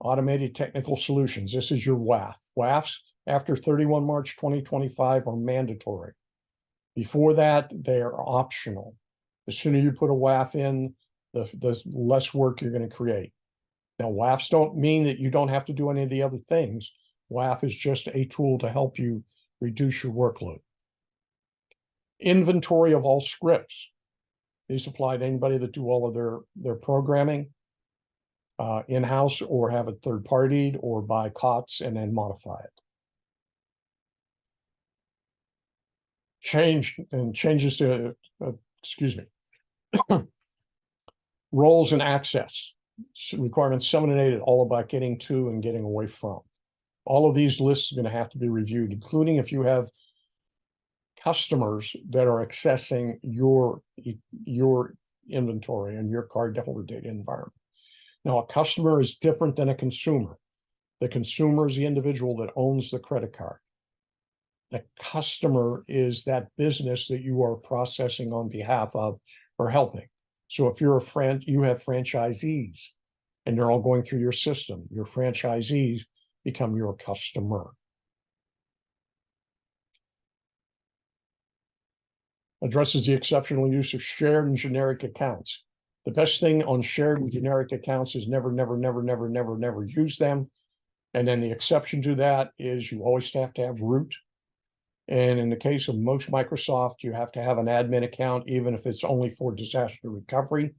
Automated Technical Solutions. This is your WAF. WAFs after 31 March 2025 are mandatory. Before that, they are optional. The sooner you put a WAF in, the less work you're going to create. Now, WAFs don't mean that you don't have to do any of the other things. WAF is just a tool to help you reduce your workload. Inventory of all scripts. These apply to anybody that do all of their programming in-house or have it third-partied or buy COTS and then modify it. Changes to, excuse me, roles and access. Requirements 7 and 8 are all about getting to and getting away from. All of these lists are going to have to be reviewed, including if you have customers that are accessing your inventory and your card holder data environment. Now, a customer is different than a consumer. The consumer is the individual that owns the credit card. The customer is that business that you are processing on behalf of or helping. So if you're you have franchisees and they're all going through your system, your franchisees become your customer. Addresses the exceptional use of shared and generic accounts. The best thing on shared and generic accounts is never use them. And then the exception to that is you always have to have root. And in the case of most Microsoft, you have to have an admin account, even if it's only for disaster recovery.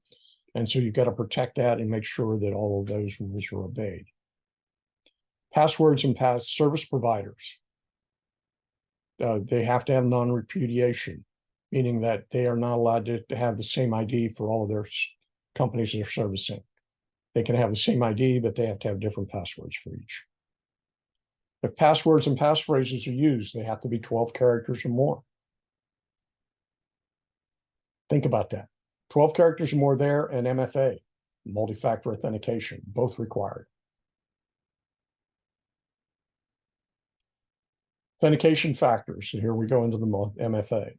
And so you've got to protect that and make sure that all of those rules are obeyed. Passwords and service providers. They have to have non-repudiation, meaning that they are not allowed to have the same ID for all of their companies they're servicing. They can have the same ID, but they have to have different passwords for each. If passwords and passphrases are used, they have to be 12 characters or more. Think about that. 12 characters or more there, and MFA, multi-factor authentication, both required. Authentication factors. So here we go into the MFA.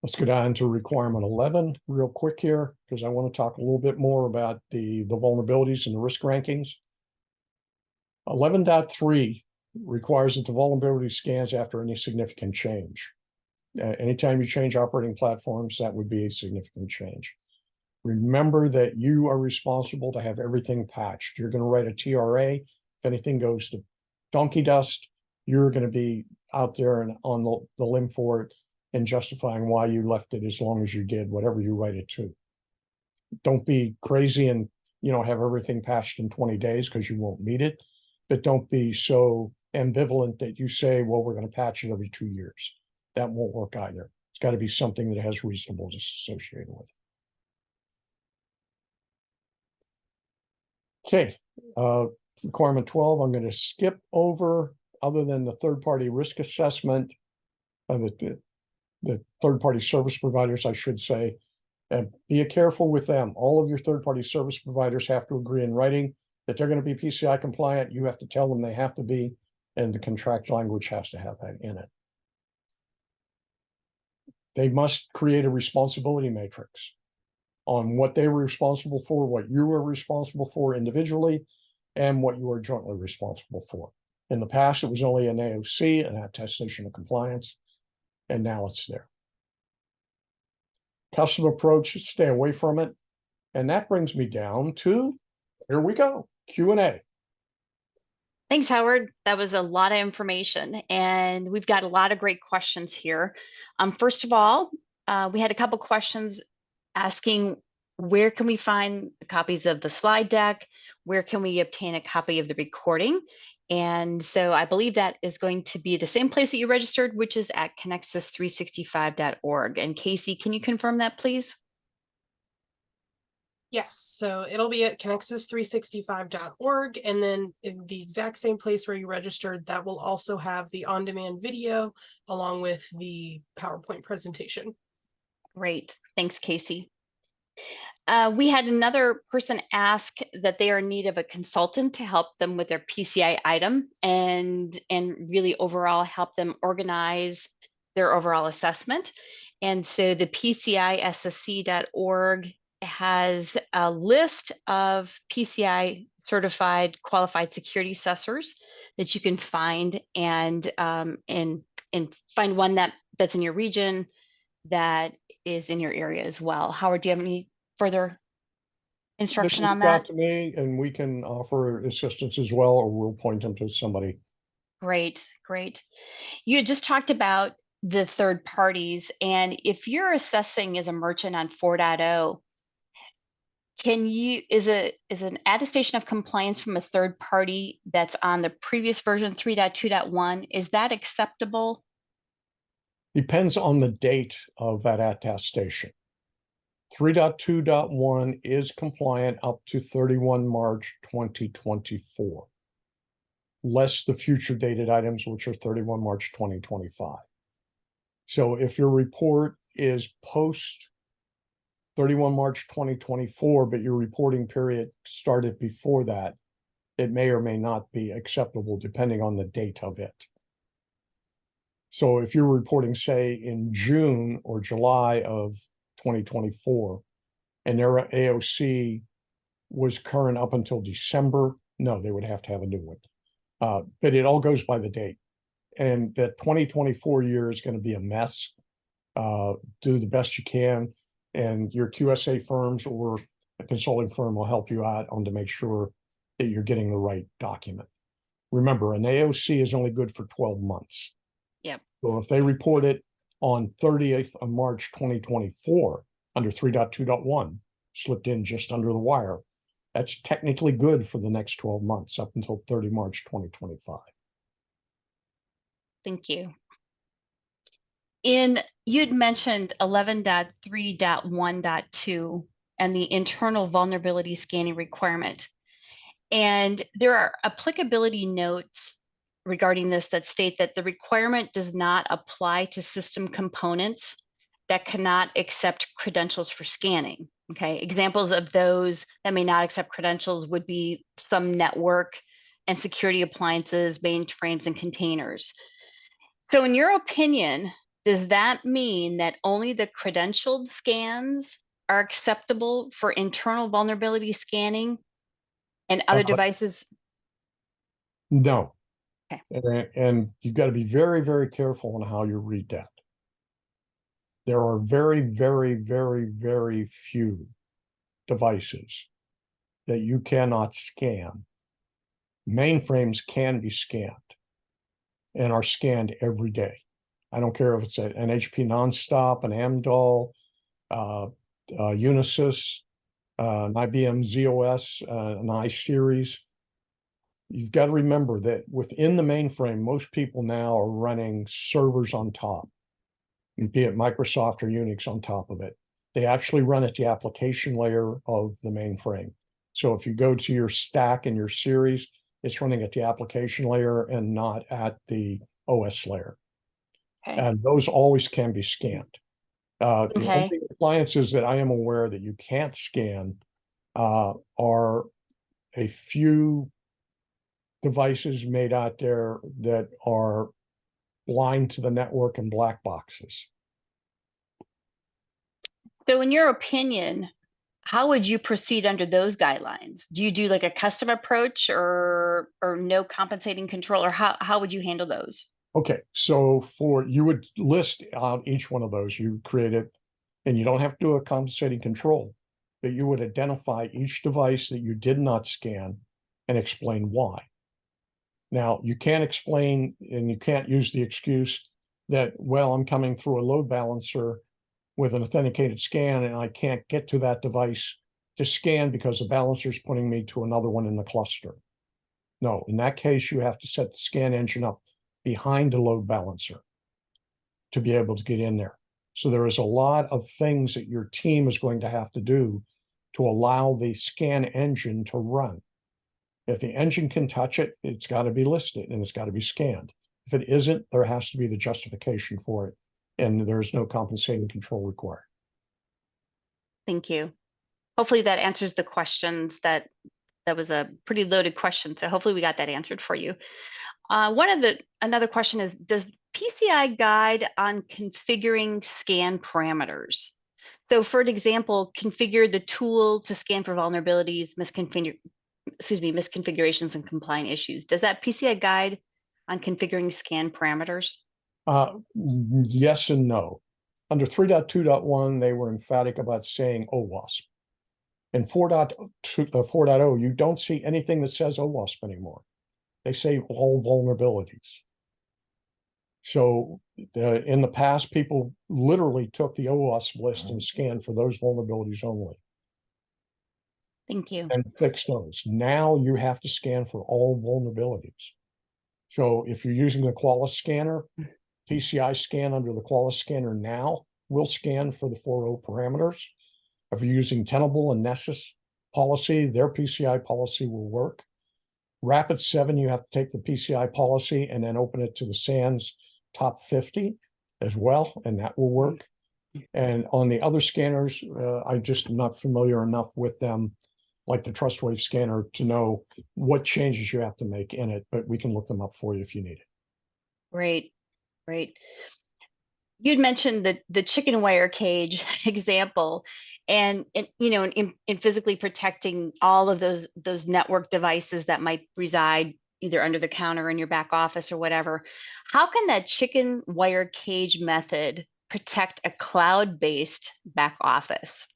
Let's go down to requirement 11 real quick here, because I want to talk a little bit more about the vulnerabilities and the risk rankings. 11.3 requires that the vulnerability scans after any significant change. Anytime you change operating platforms, that would be a significant change. Remember that you are responsible to have everything patched. You're going to write a TRA. If anything goes to donkey dust, you're going to be out there and on the limb for it, and justifying why you left it as long as you did, whatever you write it to. Don't be crazy and have everything patched in 20 days because you won't meet it. But don't be so ambivalent that you say, well, we're going to patch it every 2 years. That won't work either. It's got to be something that has reasonableness associated with it. Okay, requirement 12, I'm going to skip over, other than the third-party risk assessment, the third-party service providers, I should say, and be careful with them. All of your third-party service providers have to agree in writing that they're going to be PCI compliant. You have to tell them they have to be, and the contract language has to have that in it. They must create a responsibility matrix on what they were responsible for, what you were responsible for individually, and what you are jointly responsible for. In the past, it was only an AOC, an attestation of compliance, and now it's there. Custom approach, stay away from it. And that brings me down to, here we go, Q&A. Thanks, Howard. That was a lot of information, and we've got a lot of great questions here. First of all, we had a couple questions asking, where can we find copies of the slide deck? Where can we obtain a copy of the recording? And so I believe that is going to be the same place that you registered, which is at Conexxus365.org. And Casey, can you confirm that, please? Yes, so it'll be at Conexxus365.org, and then in the exact same place where you registered, that will also have the on-demand video along with the PowerPoint presentation. Great, thanks, Casey. We had another person ask that they are in need of a consultant to help them with their PCI item and really overall help them organize their overall assessment. And so the PCISSC.org has a list of PCI certified qualified security assessors that you can find and find one that's in your region that is in your area as well. Howard, do you have any further instruction on that? To me, and we can offer assistance as well, or we'll point them to somebody. Great, great. You had just talked about the third parties, and if you're assessing as a merchant on 4.0, is an attestation of compliance from a third party that's on the previous version 3.2.1, is that acceptable? Depends on the date of that attestation. 3.2.1 is compliant up to 31 March 2024, less the future dated items, which are 31 March 2025. So if your report is post 31 March 2024, but your reporting period started before that, it may or may not be acceptable depending on the date of it. So if you're reporting, say, in June or July of 2024, and their AOC was current up until December, no, they would have to have a new one. But it all goes by the date. And the 2024 year is going to be a mess. Do the best you can, and your QSA firms or a consulting firm will help you out on to make sure that you're getting the right document. Remember, an AOC is only good for 12 months. Yep. So if they report it on 30th of March 2024 under 3.2.1, slipped in just under the wire, that's technically good for the next 12 months up until 30 March 2025. Thank you. You'd mentioned 11.3.1.2 and the internal vulnerability scanning requirement. And there are applicability notes regarding this that state that the requirement does not apply to system components that cannot accept credentials for scanning. Okay, examples of those that may not accept credentials would be some network and security appliances, mainframes, and containers. So in your opinion, does that mean that only the credentialed scans are acceptable for internal vulnerability scanning and other devices? No. Okay. And you've got to be very, very careful on how you read that. There are very, very, very, very few devices that you cannot scan. Mainframes can be scanned and are scanned every day. I don't care if it's an HP Nonstop, an Amdahl, Unisys, an IBM ZOS, an iSeries. You've got to remember that within the mainframe, most people now are running servers on top, be it Microsoft or Unix on top of it. They actually run at the application layer of the mainframe. So if you go to your stack and your series, it's running at the application layer and not at the OS layer. Okay. And those always can be scanned. The Okay. only appliances that I am aware that you can't scan are a few devices made out there that are blind to the network and black boxes. So in your opinion, how would you proceed under those guidelines? Do you do like a custom approach or no compensating control, or how would you handle those? Okay, so you would list out each one of those you created, and you don't have to do a compensating control, but you would identify each device that you did not scan and explain why. Now, you can't explain and you can't use the excuse that, well, I'm coming through a load balancer with an authenticated scan and I can't get to that device to scan because the balancer is putting me to another one in the cluster. No, in that case, you have to set the scan engine up behind the load balancer to be able to get in there. So there is a lot of things that your team is going to have to do to allow the scan engine to run. If the engine can touch it, it's got to be listed and it's got to be scanned. If it isn't, there has to be the justification for it, and there's no compensating control required. Thank you. Hopefully that answers the questions. That was a pretty loaded question, so hopefully we got that answered for you. Another question is, does PCI guide on configuring scan parameters? So for an example, configure the tool to scan for vulnerabilities, misconfigurations and compliant issues. Does that PCI guide on configuring scan parameters? Yes and no. Under 3.2.1, they were emphatic about saying OWASP. In 4.0, you don't see anything that says OWASP anymore. They say all vulnerabilities. So in the past, people literally took the OWASP list and scanned for those vulnerabilities only. Thank you. And fixed those. Now you have to scan for all vulnerabilities. So if you're using the Qualys scanner, PCI scan under the Qualys scanner now will scan for the 4.0 parameters. If you're using Tenable and Nessus policy, their PCI policy will work. Rapid 7, you have to take the PCI policy and then open it to the SANS top 50 as well, and that will work. And on the other scanners, I'm just not familiar enough with them, like the TrustWave scanner, to know what changes you have to make in it, but we can look them up for you if you need it. Great, great. You'd mentioned the chicken wire cage example, and you know, in physically protecting all of those network devices that might reside either under the counter in your back office or whatever. How can that chicken wire cage method protect a cloud-based back office?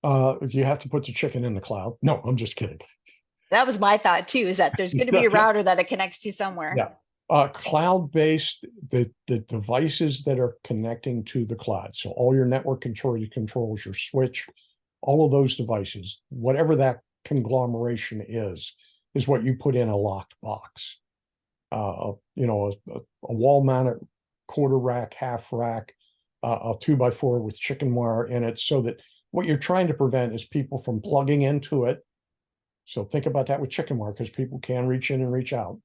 You have to put the chicken in the cloud. No, I'm just kidding. That was my thought too, is that there's going to be a router that it connects to somewhere. Yeah. Cloud-based, the devices that are connecting to the cloud. So all your network controls, your switch, all of those devices, whatever that conglomeration is what you put in a locked box. You know, a wall-mounted quarter rack, half rack, a 2x4 with chicken wire in it, so that what you're trying to prevent is people from plugging into it. So think about that with chicken wire, because people can reach in and reach out.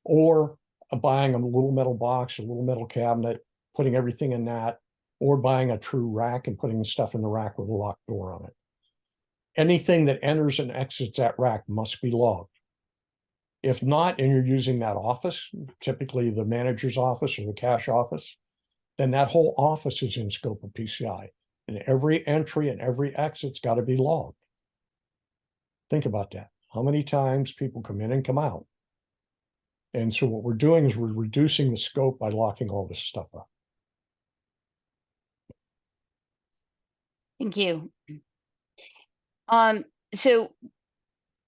Or buying a little metal box, a little metal cabinet, putting everything in that, or buying a true rack and putting stuff in the rack with a locked door on it. Anything that enters and exits that rack must be logged. If not, and you're using that office, typically the manager's office or the cache office, then that whole office is in scope of PCI. And every entry and every exit's got to be logged. Think about that. How many times people come in and come out? And so what we're doing is we're reducing the scope by locking all this stuff up. Thank you. So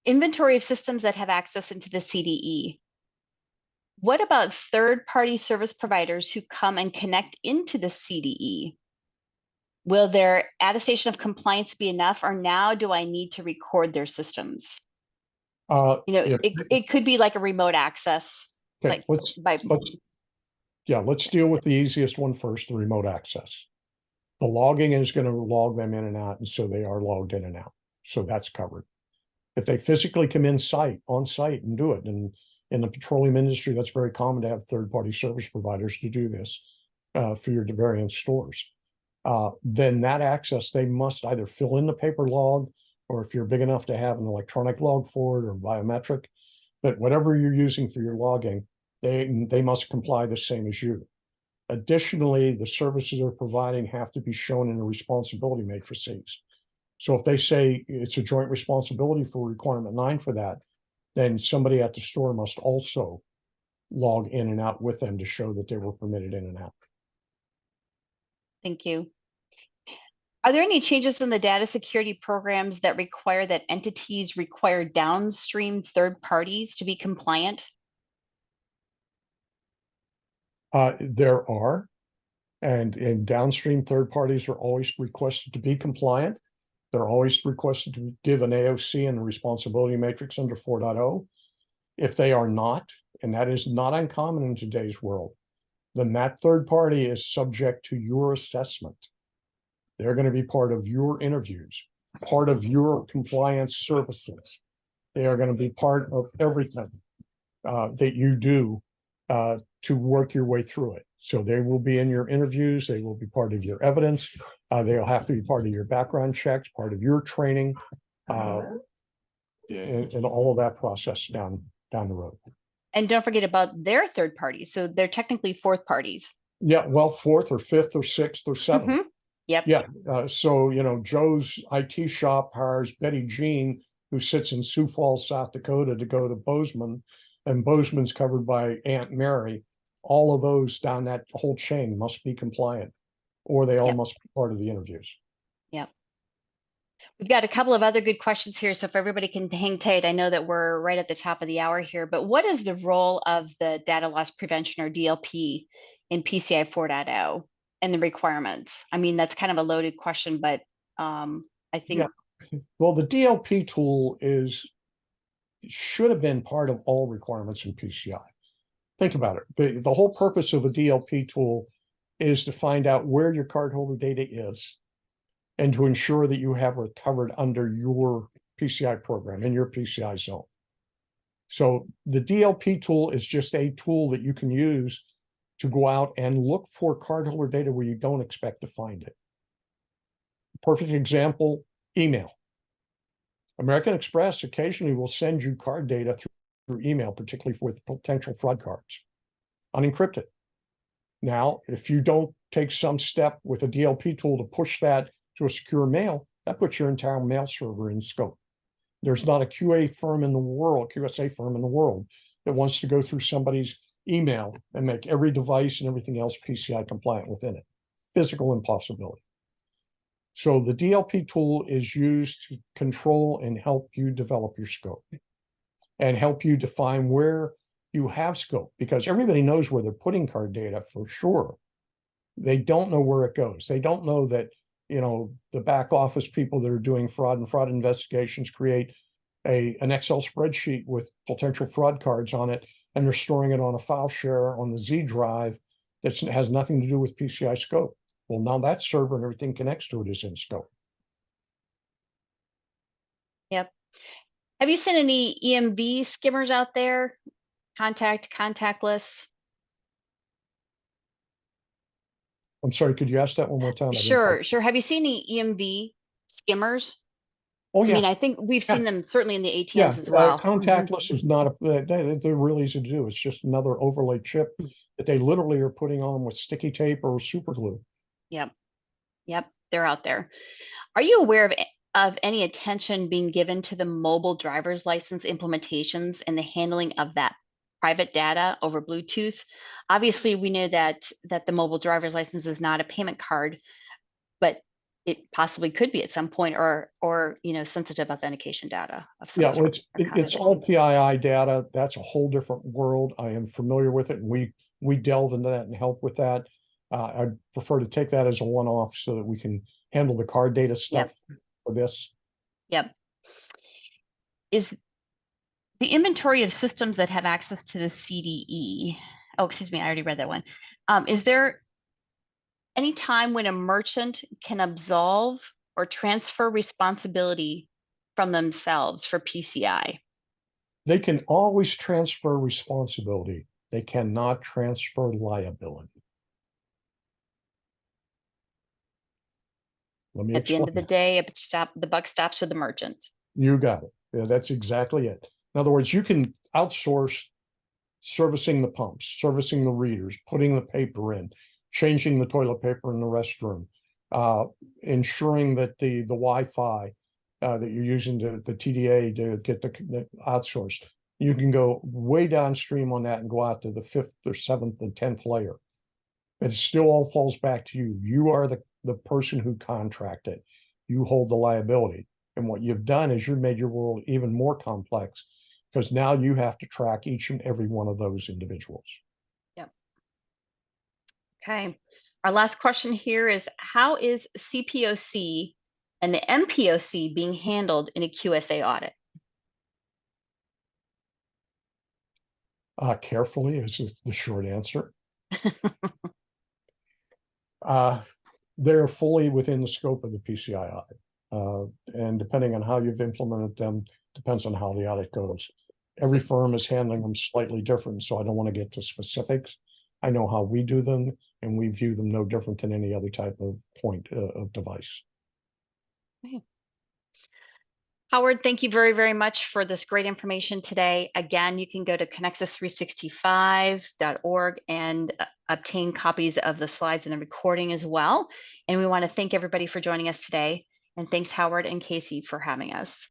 inventory of systems that have access into the CDE. What about third-party service providers who come and connect into the CDE? Will their attestation of compliance be enough, or now do I need to record their systems? You know, it could be like a remote access. Okay, like let's deal with the easiest one first, the remote access. The logging is going to log them in and out, and so they are logged in and out. So that's covered. If they physically come on site and do it, and in the petroleum industry, that's very common to have third-party service providers to do this for your various stores. Then that access, they must either fill in the paper log, or if you're big enough to have an electronic log for it or biometric, but whatever you're using for your logging, they must comply the same as you. Additionally, the services they're providing have to be shown in the responsibility matrices. So if they say it's a joint responsibility for requirement 9 for that, then somebody at the store must also log in and out with them to show that they were permitted in and out. Thank you. Are there any changes in the data security programs that require that entities require downstream third parties to be compliant? There are, and downstream third parties are always requested to be compliant. They're always requested to give an AOC and a responsibility matrix under 4.0. If they are not, and that is not uncommon in today's world, then that third party is subject to your assessment. They're going to be part of your interviews, part of your compliance services. They are going to be part of everything that you do to work your way through it. So they will be in your interviews. They will be part of your evidence. They'll have to be part of your background checks, part of your training, and all of that process down the road. And don't forget about their third parties. So they're technically fourth parties. Yeah, well, fourth or fifth or sixth or seventh. Mm-hmm. Yep. Yeah. So, Joe's IT shop hires Betty Jean, who sits in Sioux Falls, South Dakota, to go to Bozeman, and Bozeman's covered by Aunt Mary. All of those down that whole chain must be compliant, or they all must be part of the interviews. Yep. We've got a couple of other good questions here. So if everybody can hang tight, I know that we're right at the top of the hour here, but what is the role of the data loss prevention, or DLP, in PCI 4.0 and the requirements? I mean, that's kind of a loaded question, but I think. Yeah. Well, the DLP tool should have been part of all requirements in PCI. Think about it. The whole purpose of a DLP tool is to find out where your cardholder data is and to ensure that you have it covered under your PCI program, in your PCI zone. So the DLP tool is just a tool that you can use to go out and look for cardholder data where you don't expect to find it. Perfect example, email. American Express occasionally will send you card data through email, particularly with potential fraud cards, unencrypted. Now, if you don't take some step with a DLP tool to push that to a secure mail, that puts your entire mail server in scope. There's not a QA firm in the world, QSA firm in the world, that wants to go through somebody's email and make every device and everything else PCI compliant within it. Physical impossibility. So the DLP tool is used to control and help you develop your scope and help you define where you have scope, because everybody knows where they're putting card data for sure. They don't know where it goes. They don't know that, the back office people that are doing fraud and fraud investigations create an Excel spreadsheet with potential fraud cards on it, and they're storing it on a file share on the Z drive that has nothing to do with PCI scope. Well, now that server and everything connects to it is in scope. Yep. Have you seen any EMV skimmers out there? Contactless? I'm sorry, could you ask that one more time? Sure. Have you seen any EMV skimmers? Oh, yeah. I mean, I think we've seen them certainly in the ATMs as well. Contactless is not they're really easy to do. It's just another overlay chip that they literally are putting on with sticky tape or super glue. Yep. They're out there. Are you aware of any attention being given to the mobile driver's license implementations and the handling of that private data over Bluetooth? Obviously, we know that the mobile driver's license is not a payment card, but it possibly could be at some point, or sensitive authentication data of some sort. It's all PII data. That's a whole different world. I am familiar with it, and we delve into that and help with that. I prefer to take that as a one-off so that we can handle the card data stuff for this. Yep. Is the inventory of systems that have access to the CDE? Oh, excuse me, I already read that one. Is there any time when a merchant can absolve or transfer responsibility from themselves for PCI? They can always transfer responsibility. They cannot transfer liability. At the end of the day, the buck stops with the merchant. You got it. Yeah, that's exactly it. In other words, you can outsource servicing the pumps, servicing the readers, putting the paper in, changing the toilet paper in the restroom, ensuring that the Wi-Fi that you're using the TDA to get the outsourced, you can go way downstream on that and go out to the 5th or 7th and 10th layer. But it still all falls back to you. You are the person who contracted. You hold the liability. And what you've done is you've made your world even more complex, because now you have to track each and every one of those individuals. Yep. Okay. Our last question here is, how is CPOC and the MPOC being handled in a QSA audit? Carefully is the short answer. They're fully within the scope of the PCI audit. And depending on how you've implemented them, depends on how the audit goes. Every firm is handling them slightly different, so I don't want to get to specifics. I know how we do them, and we view them no different than any other type of point of device. Okay. Howard, thank you very, very much for this great information today. Again, you can go to Conexxus365.org and obtain copies of the slides and the recording as well. And we want to thank everybody for joining us today. And thanks, Howard and Casey, for having us.